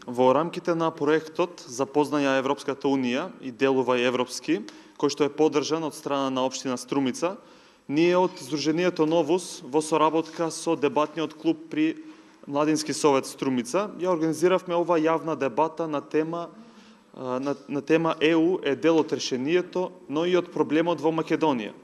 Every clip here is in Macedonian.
Во рамките на проектот Запознаја Европската Унија и делувај европски, кој што е поддржан од страна на општина Струмица, ние од Сдруженијето Новус во соработка со дебатниот клуб при Младински совет Струмица ја организиравме ова јавна дебата на тема ЕУ е дел од решението, но и од проблемот во Македонија.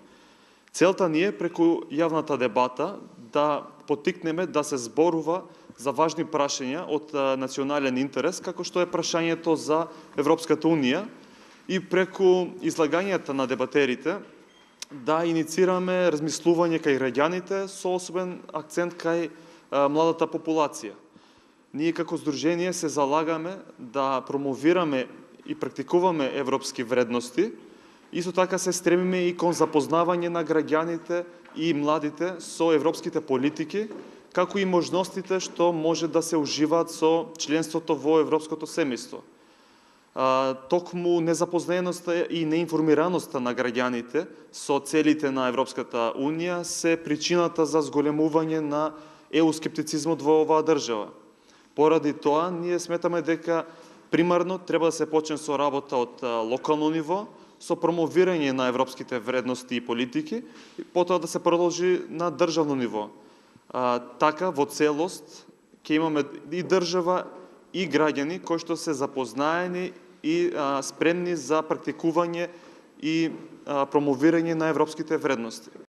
Целта ни е преку јавната дебата да поттикнеме да се зборува за важни прашања од национален интерес, како што е прашањето за Европската Унија, и преку излагањата на дебатерите да иницираме размислување кај граѓаните со особен акцент кај младата популација. Ние како здружение се залагаме да промовираме и практикуваме европски вредности, исто така се стремиме и кон запознавање на граѓаните и младите со европските политики, како и можностите што може да се уживаат со членството во европското семејство. Токму незапознаеноста и неинформираноста на граѓаните со целите на Европската Унија се причината за зголемување на еускептицизмот во оваа држава. Поради тоа, ние сметаме дека примарно треба да се почне со работа од локално ниво, со промовирање на европските вредности и политики, и потоа да се продолжи на државно ниво. Така, во целост, ќе имаме и држава, и граѓани кои што се запознаени и спремни за практикување и промовирање на европските вредности.